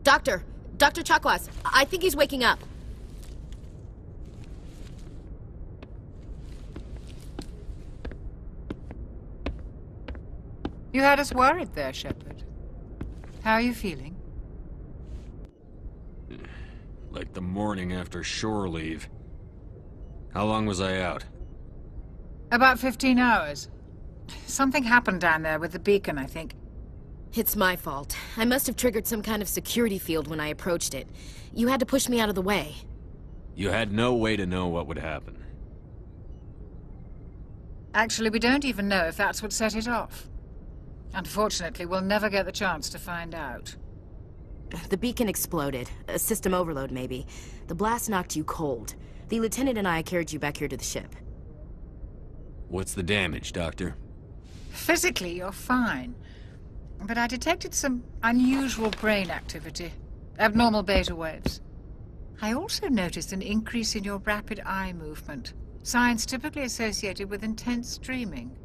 Dr. Chakwas, I think he's waking up. You had us worried there, Shepard. How are you feeling? Like the morning after shore leave. How long was I out? About 15 hours. Something happened down there with the beacon, I think. It's my fault. I must have triggered some kind of security field when I approached it. You had to push me out of the way. You had no way to know what would happen. Actually, we don't even know if that's what set it off. Unfortunately, we'll never get the chance to find out. The beacon exploded. A system overload, maybe. The blast knocked you cold. The lieutenant and I carried you back here to the ship. What's the damage, Doctor? Physically, you're fine. But I detected some unusual brain activity. Abnormal beta waves. I also noticed an increase in your rapid eye movement. Signs typically associated with intense dreaming.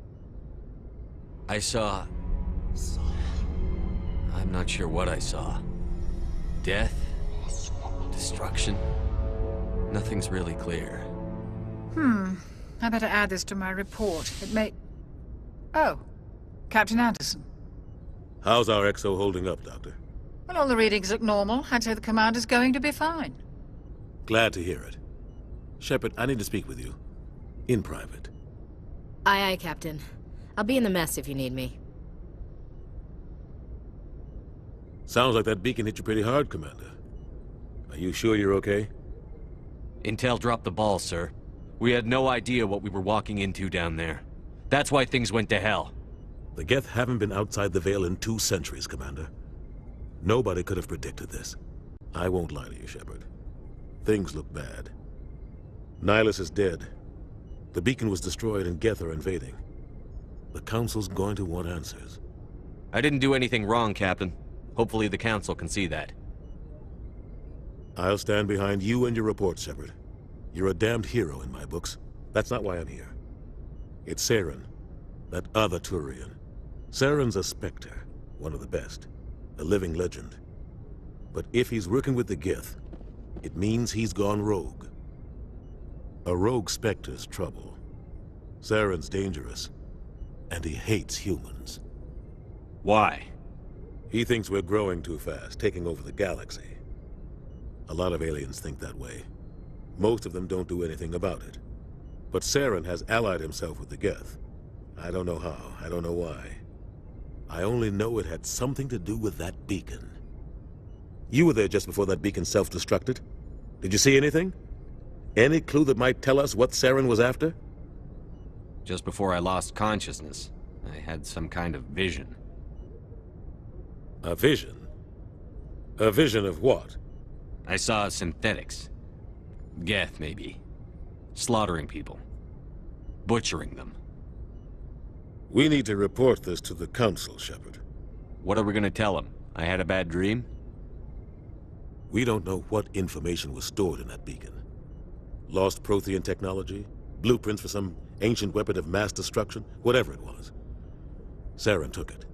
I saw... I'm not sure what I saw. Death? Destruction? Nothing's really clear. I better add this to my report. It may... Oh, Captain Anderson. How's our XO holding up, Doctor? Well, all the readings look normal. I'd say the commander's going to be fine. Glad to hear it. Shepard, I need to speak with you. In private. Aye, Captain. I'll be in the mess if you need me. Sounds like that beacon hit you pretty hard, Commander. Are you sure you're okay? Intel dropped the ball, sir. We had no idea what we were walking into down there. That's why things went to hell. The Geth haven't been outside the Veil in 2 centuries, Commander. Nobody could have predicted this. I won't lie to you, Shepard. Things look bad. Nihilus is dead. The beacon was destroyed and Geth are invading. The Council's going to want answers. I didn't do anything wrong, Captain. Hopefully the Council can see that. I'll stand behind you and your report, Shepard. You're a damned hero in my books. That's not why I'm here. It's Saren, that other Turian. Saren's a Spectre, one of the best, a living legend. But if he's working with the Geth, it means he's gone rogue. A rogue Spectre's trouble. Saren's dangerous, and he hates humans. Why? He thinks we're growing too fast, taking over the galaxy. A lot of aliens think that way. Most of them don't do anything about it. But Saren has allied himself with the Geth. I don't know how, I don't know why. I only know it had something to do with that beacon. You were there just before that beacon self-destructed. Did you see anything? Any clue that might tell us what Saren was after? Just before I lost consciousness, I had some kind of vision. A vision? A vision of what? I saw synthetics. Geth, maybe. Slaughtering people. Butchering them. We need to report this to the Council, Shepard. What are we gonna tell them? I had a bad dream? We don't know what information was stored in that beacon. Lost Prothean technology? Blueprints for some ancient weapon of mass destruction? Whatever it was. Saren took it.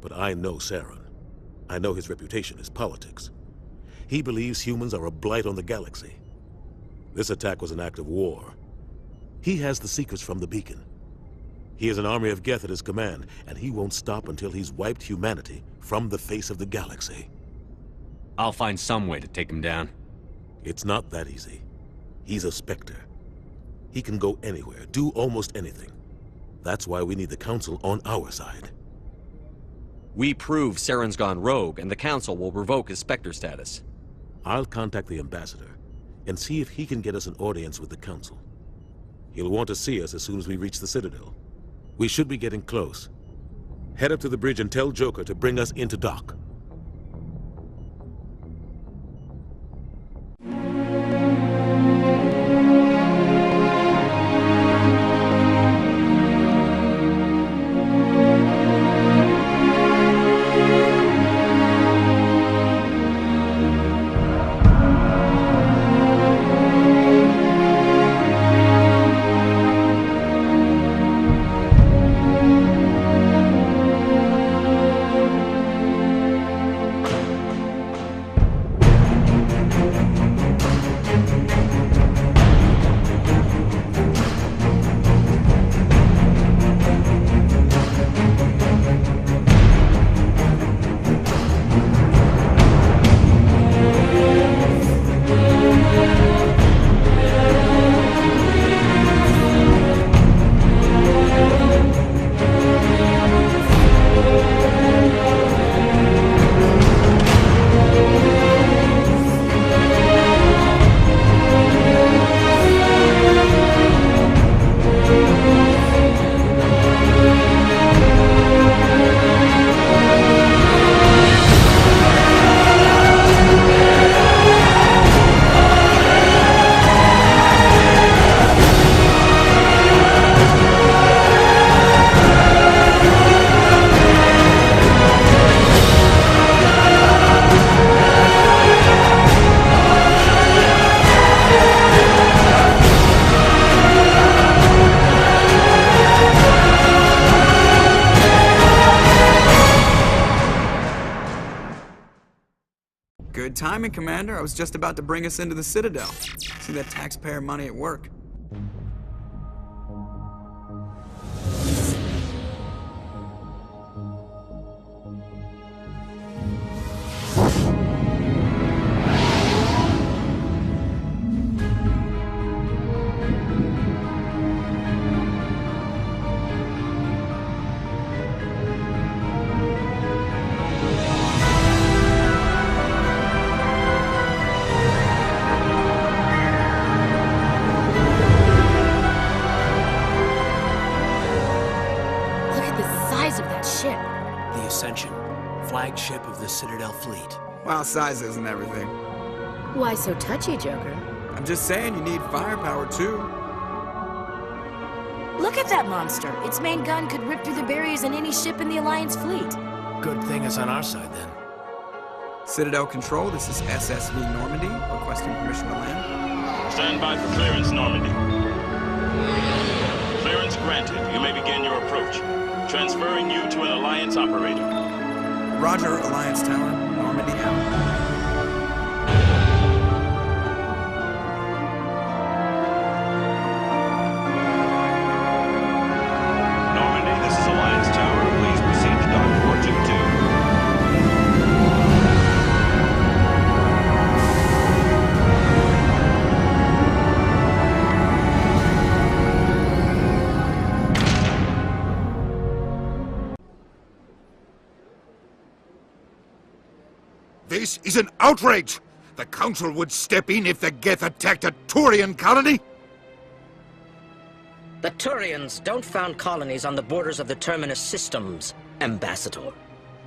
But I know Saren. I know his reputation is politics. He believes humans are a blight on the galaxy. This attack was an act of war. He has the secrets from the beacon. He has an army of Geth at his command, and he won't stop until he's wiped humanity from the face of the galaxy. I'll find some way to take him down. It's not that easy. He's a Spectre. He can go anywhere, do almost anything. That's why we need the Council on our side. We prove Saren's gone rogue, and the Council will revoke his Spectre status. I'll contact the Ambassador and see if he can get us an audience with the Council. He'll want to see us as soon as we reach the Citadel. We should be getting close. Head up to the bridge and tell Joker to bring us into dock. Good timing, Commander. I was just about to bring us into the Citadel. See that taxpayer money at work. Flagship of the Citadel fleet. Well, size isn't everything. Why so touchy, Joker? I'm just saying you need firepower, too. Look at that monster. Its main gun could rip through the barriers in any ship in the Alliance fleet. Good thing it's on our side, then. Citadel Control, this is SSV Normandy, requesting permission to land. Stand by for clearance, Normandy. Clearance granted. You may begin your approach. Transferring you to an Alliance operator. Roger, Alliance Tower. Normandy out. This is an outrage! The Council would step in if the Geth attacked a Turian colony? The Turians don't found colonies on the borders of the Terminus systems, Ambassador.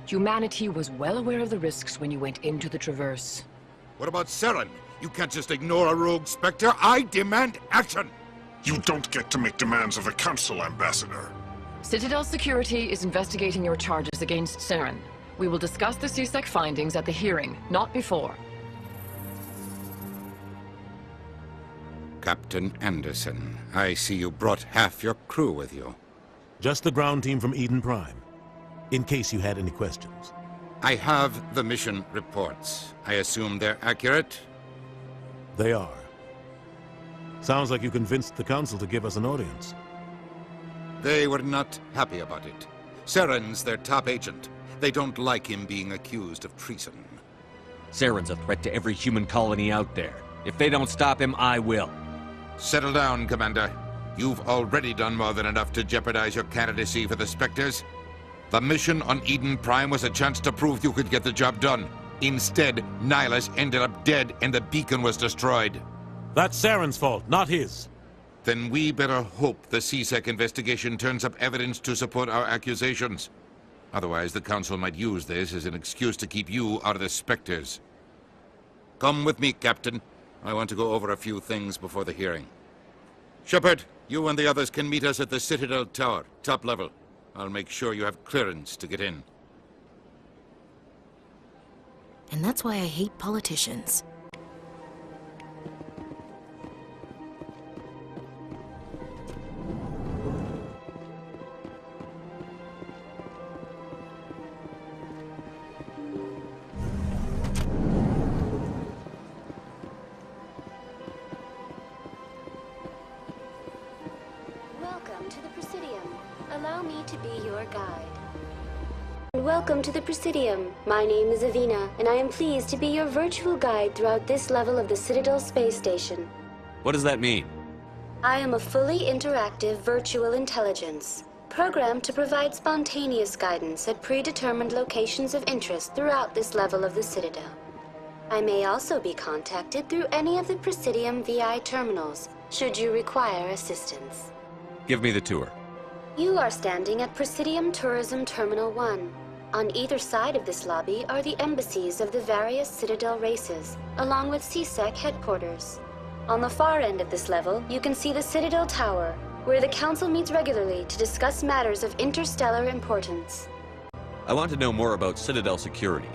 Humanity was well aware of the risks when you went into the Traverse. What about Saren? You can't just ignore a rogue Spectre. I demand action! You don't get to make demands of the Council, Ambassador. Citadel Security is investigating your charges against Saren. We will discuss the CSEC findings at the hearing, not before. Captain Anderson, I see you brought half your crew with you. Just the ground team from Eden Prime, in case you had any questions. I have the mission reports. I assume they're accurate? They are. Sounds like you convinced the Council to give us an audience. They were not happy about it. Saren's their top agent. They don't like him being accused of treason. Saren's a threat to every human colony out there. If they don't stop him, I will. Settle down, Commander. You've already done more than enough to jeopardize your candidacy for the Spectres. The mission on Eden Prime was a chance to prove you could get the job done. Instead, Nihilus ended up dead and the beacon was destroyed. That's Saren's fault, not his. Then we better hope the CSEC investigation turns up evidence to support our accusations. Otherwise, the Council might use this as an excuse to keep you out of the Spectres. Come with me, Captain. I want to go over a few things before the hearing. Shepard, you and the others can meet us at the Citadel Tower, top level. I'll make sure you have clearance to get in. And that's why I hate politicians. Welcome to the Presidium. My name is Avina, and I am pleased to be your virtual guide throughout this level of the Citadel space station. What does that mean? I am a fully interactive virtual intelligence, programmed to provide spontaneous guidance at predetermined locations of interest throughout this level of the Citadel. I may also be contacted through any of the Presidium VI terminals, should you require assistance. Give me the tour. You are standing at Presidium Tourism Terminal 1. On either side of this lobby are the embassies of the various Citadel races, along with CSEC headquarters. On the far end of this level, you can see the Citadel Tower, where the Council meets regularly to discuss matters of interstellar importance. I want to know more about Citadel security.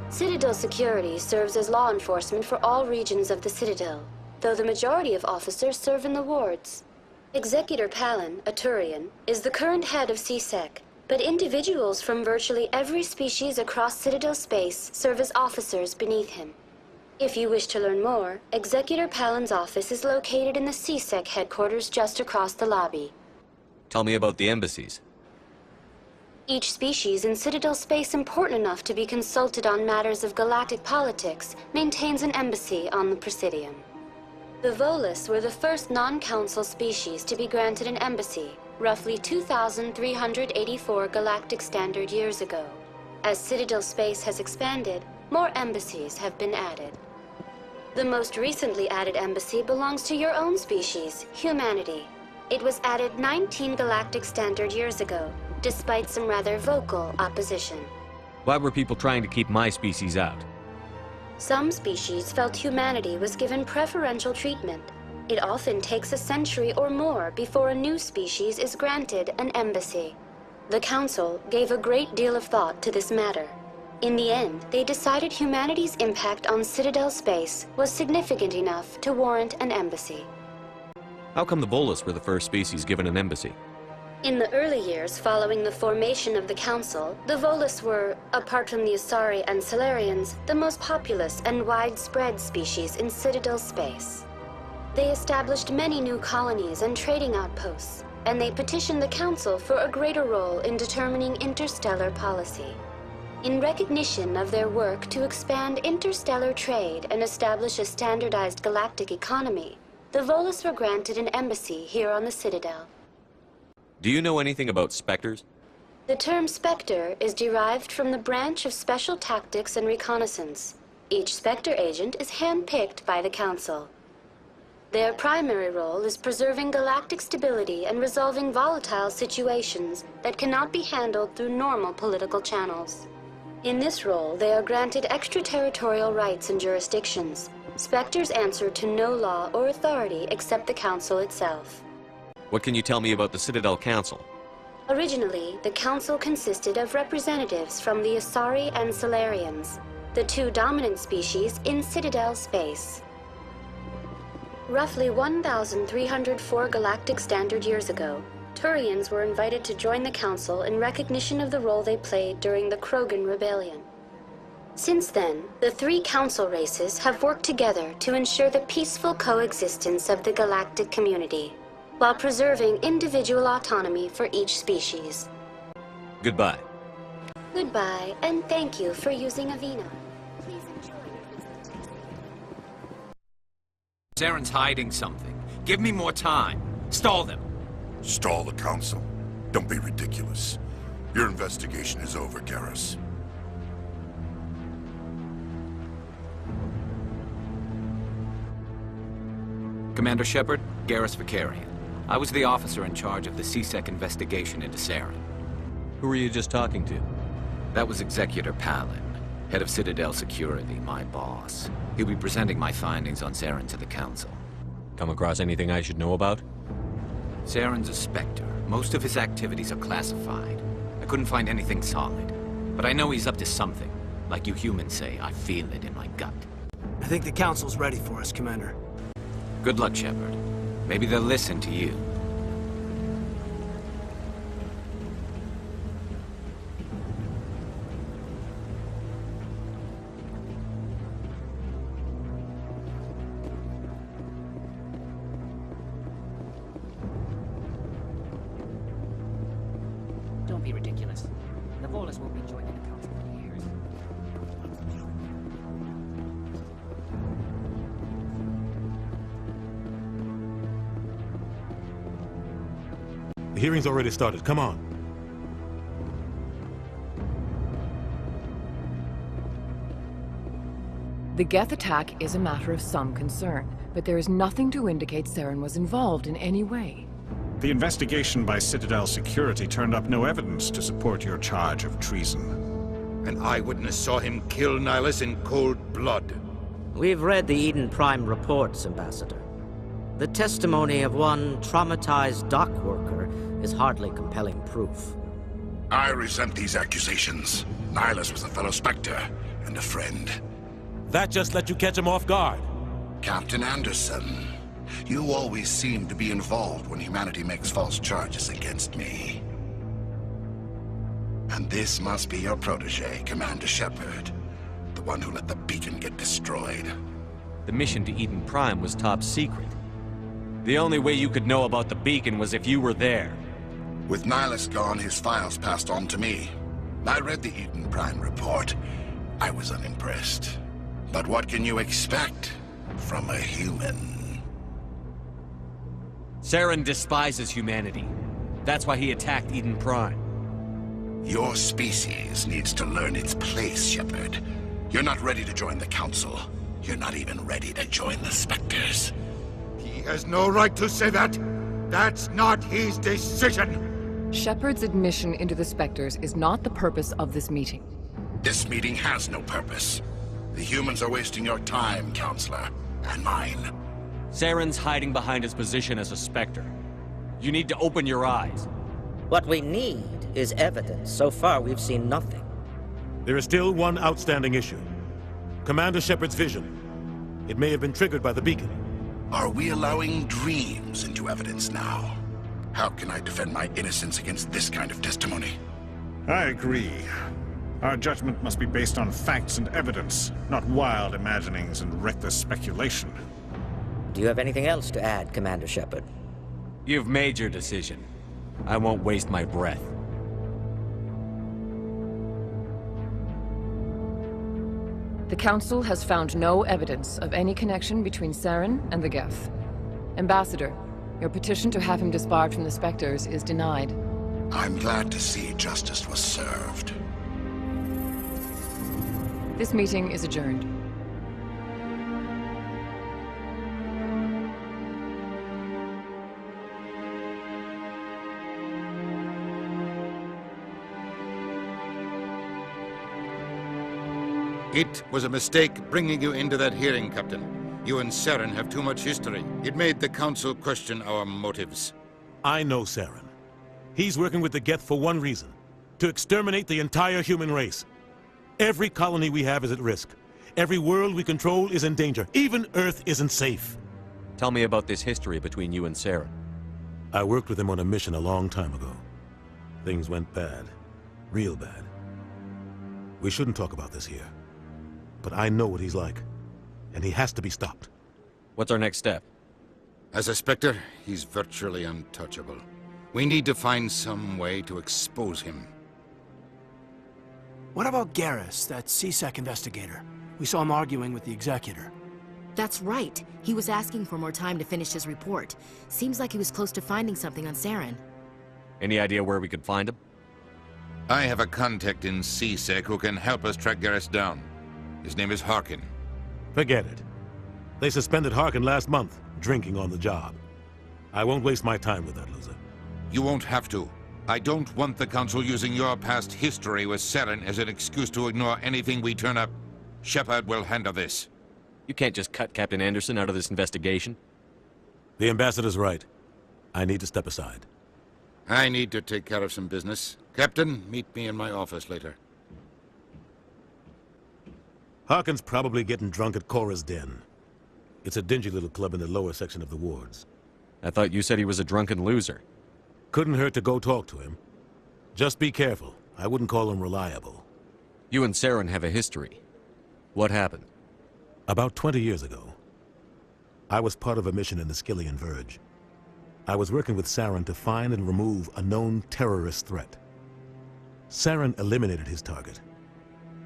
Citadel security serves as law enforcement for all regions of the Citadel, though the majority of officers serve in the wards. Executor Palin, a Turian, is the current head of CSEC, but individuals from virtually every species across Citadel space serve as officers beneath him. If you wish to learn more, Executor Palin's office is located in the CSEC headquarters just across the lobby. Tell me about the embassies. Each species in Citadel space important enough to be consulted on matters of galactic politics maintains an embassy on the Presidium. The Volus were the first non-council species to be granted an embassy, roughly 2,384 galactic standard years ago. As Citadel space has expanded, more embassies have been added. The most recently added embassy belongs to your own species, humanity. It was added 19 galactic standard years ago, despite some rather vocal opposition. Why were people trying to keep my species out? Some species felt humanity was given preferential treatment. It often takes a century or more before a new species is granted an embassy. The Council gave a great deal of thought to this matter. In the end, they decided humanity's impact on Citadel space was significant enough to warrant an embassy. How come the Volus were the first species given an embassy? In the early years following the formation of the Council, the Volus were, apart from the Asari and Salarians, the most populous and widespread species in Citadel space. They established many new colonies and trading outposts, and they petitioned the Council for a greater role in determining interstellar policy. In recognition of their work to expand interstellar trade and establish a standardized galactic economy, the Volus were granted an embassy here on the Citadel. Do you know anything about Spectres? The term Spectre is derived from the branch of Special Tactics and Reconnaissance. Each Spectre agent is handpicked by the Council. Their primary role is preserving galactic stability and resolving volatile situations that cannot be handled through normal political channels. In this role, they are granted extraterritorial rights and jurisdictions. Spectres answer to no law or authority except the Council itself. What can you tell me about the Citadel Council? Originally, the Council consisted of representatives from the Asari and Salarians, the two dominant species in Citadel space. Roughly 1,304 galactic standard years ago, Turians were invited to join the Council in recognition of the role they played during the Krogan Rebellion. Since then, the three Council races have worked together to ensure the peaceful coexistence of the galactic community, while preserving individual autonomy for each species. Goodbye. Goodbye, and thank you for using Avina. Please enjoy your presentation. Saren's hiding something. Give me more time. Stall them. Stall the Council? Don't be ridiculous. Your investigation is over, Garrus. Commander Shepard, Garrus Vicarian. I was the officer in charge of the CSEC investigation into Saren. Who were you just talking to? That was Executor Palin, head of Citadel Security, my boss. He'll be presenting my findings on Saren to the Council. Come across anything I should know about? Saren's a Spectre. Most of his activities are classified. I couldn't find anything solid. But I know he's up to something. Like you humans say, I feel it in my gut. I think the Council's ready for us, Commander. Good luck, Shepard. Maybe they'll listen to you. Don't be ridiculous. The Volus won't be joining the Council for years. The hearing's already started. Come on. The Geth attack is a matter of some concern, but there is nothing to indicate Saren was involved in any way. The investigation by Citadel Security turned up no evidence to support your charge of treason. An eyewitness saw him kill Nihilus in cold blood. We've read the Eden Prime reports, Ambassador. The testimony of one traumatized dock worker is hardly compelling proof. I resent these accusations. Nihilus was a fellow Spectre and a friend. That just let you catch him off guard. Captain Anderson, you always seem to be involved when humanity makes false charges against me. And this must be your protege, Commander Shepard. The one who let the beacon get destroyed. The mission to Eden Prime was top secret. The only way you could know about the beacon was if you were there. With Nihilus gone, his files passed on to me. I read the Eden Prime report. I was unimpressed. But what can you expect from a human? Saren despises humanity. That's why he attacked Eden Prime. Your species needs to learn its place, Shepard. You're not ready to join the Council. You're not even ready to join the Spectres. He has no right to say that. That's not his decision. Shepard's admission into the Spectres is not the purpose of this meeting. This meeting has no purpose. The humans are wasting your time, Counselor, and mine. Saren's hiding behind his position as a Spectre. You need to open your eyes. What we need is evidence. So far, we've seen nothing. There is still one outstanding issue. Commander Shepard's vision. It may have been triggered by the beacon. Are we allowing dreams into evidence now? How can I defend my innocence against this kind of testimony? I agree. Our judgment must be based on facts and evidence, not wild imaginings and reckless speculation. Do you have anything else to add, Commander Shepard? You've made your decision. I won't waste my breath. The Council has found no evidence of any connection between Saren and the Geth. Ambassador, your petition to have him disbarred from the Spectres is denied. I'm glad to see justice was served. This meeting is adjourned. It was a mistake bringing you into that hearing, Captain. You and Saren have too much history. It made the Council question our motives. I know Saren. He's working with the Geth for one reason. To exterminate the entire human race. Every colony we have is at risk. Every world we control is in danger. Even Earth isn't safe. Tell me about this history between you and Saren. I worked with him on a mission a long time ago. Things went bad. Real bad. We shouldn't talk about this here. But I know what he's like. And he has to be stopped. What's our next step? As a Spectre, he's virtually untouchable. We need to find some way to expose him. What about Garrus, that CSEC investigator? We saw him arguing with the Executor. That's right. He was asking for more time to finish his report. Seems like he was close to finding something on Saren. Any idea where we could find him? I have a contact in CSEC who can help us track Garrus down. His name is Harkin. Forget it. They suspended Harkin last month, drinking on the job. I won't waste my time with that loser. You won't have to. I don't want the Council using your past history with Saren as an excuse to ignore anything we turn up. Shepard will handle this. You can't just cut Captain Anderson out of this investigation. The Ambassador's right. I need to step aside. I need to take care of some business. Captain, meet me in my office later. Harkin's probably getting drunk at Cora's Den. It's a dingy little club in the lower section of the wards. I thought you said he was a drunken loser. Couldn't hurt to go talk to him. Just be careful. I wouldn't call him reliable. You and Saren have a history. What happened? About 20 years ago, I was part of a mission in the Skillian Verge. I was working with Saren to find and remove a known terrorist threat. Saren eliminated his target,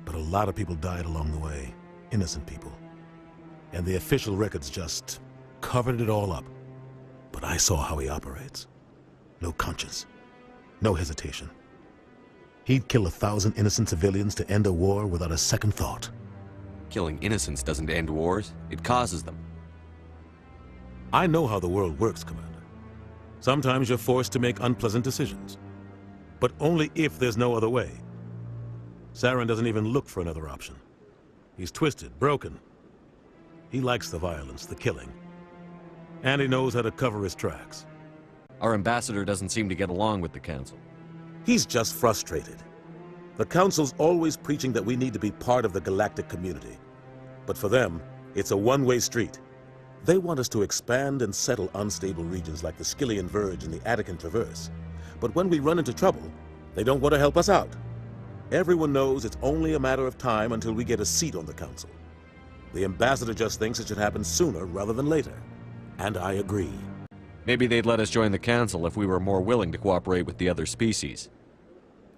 but a lot of people died along the way, innocent people. And the official records just covered it all up. But I saw how he operates. No conscience, no hesitation. He'd kill 1,000 innocent civilians to end a war without a second thought. Killing innocents doesn't end wars, it causes them. I know how the world works, Commander. Sometimes you're forced to make unpleasant decisions. But only if there's no other way. Saren doesn't even look for another option. He's twisted, broken. He likes the violence, the killing. And he knows how to cover his tracks. Our ambassador doesn't seem to get along with the Council. He's just frustrated. The Council's always preaching that we need to be part of the galactic community. But for them, it's a one-way street. They want us to expand and settle unstable regions like the Skillian Verge and the Attican Traverse. But when we run into trouble, they don't want to help us out. Everyone knows it's only a matter of time until we get a seat on the council. The ambassador just thinks it should happen sooner rather than later. And I agree. Maybe they'd let us join the council if we were more willing to cooperate with the other species.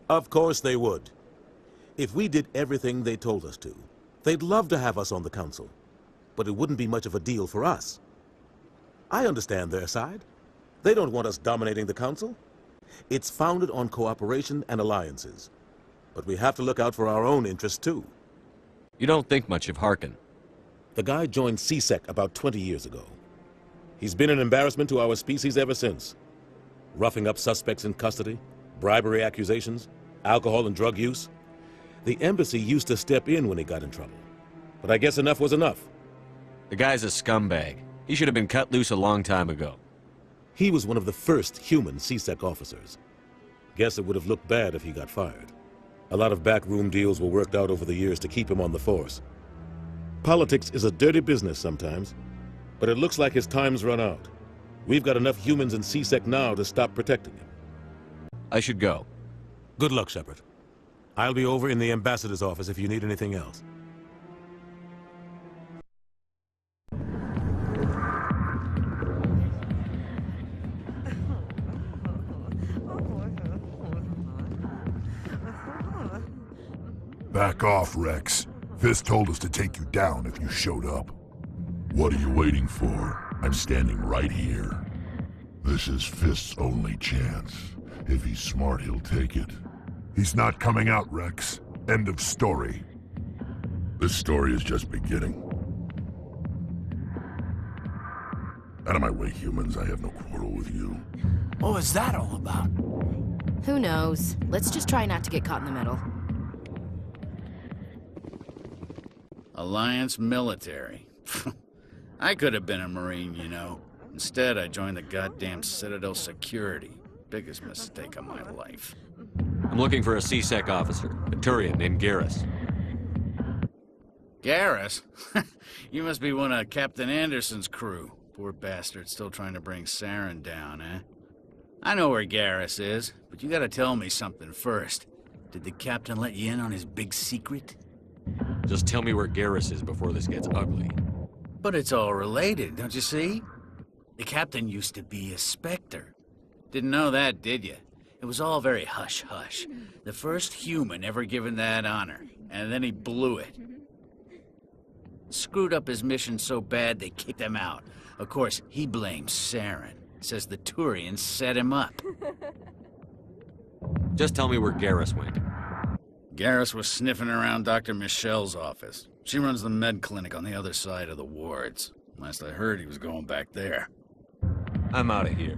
Of course they would. If we did everything they told us to, they'd love to have us on the council. But it wouldn't be much of a deal for us. I understand their side. They don't want us dominating the council. It's founded on cooperation and alliances. But we have to look out for our own interests, too. You don't think much of Harkin. The guy joined CSEC about 20 years ago. He's been an embarrassment to our species ever since. Roughing up suspects in custody, bribery accusations, alcohol and drug use. The embassy used to step in when he got in trouble. But I guess enough was enough. The guy's a scumbag. He should have been cut loose a long time ago. He was one of the first human CSEC officers. Guess it would have looked bad if he got fired. A lot of backroom deals were worked out over the years to keep him on the force. Politics is a dirty business sometimes, but it looks like his time's run out. We've got enough humans in CSEC now to stop protecting him. I should go. Good luck, Shepard. I'll be over in the ambassador's office if you need anything else. Back off, Rex. Fist told us to take you down if you showed up. What are you waiting for? I'm standing right here. This is Fist's only chance. If he's smart, he'll take it. He's not coming out, Rex. End of story. This story is just beginning. Out of my way, humans. I have no quarrel with you. What was that all about? Who knows? Let's just try not to get caught in the middle. Alliance military. I could have been a Marine, you know. Instead, I joined the goddamn Citadel security. Biggest mistake of my life. I'm looking for a CSEC officer, a Turian named Garrus. Garrus? You must be one of Captain Anderson's crew. Poor bastard still trying to bring Saren down, eh? I know where Garrus is, but you gotta tell me something first. Did the captain let you in on his big secret? Just tell me where Garrus is before this gets ugly. But it's all related, don't you see? The captain used to be a Spectre. Didn't know that, did you? It was all very hush-hush. The first human ever given that honor, and then he blew it. Screwed up his mission so bad they kicked him out. Of course, he blames Saren. Says the Turians set him up. Just tell me where Garrus went. Garrus was sniffing around Dr. Michelle's office. She runs the med clinic on the other side of the wards. Last I heard, he was going back there. I'm out of here.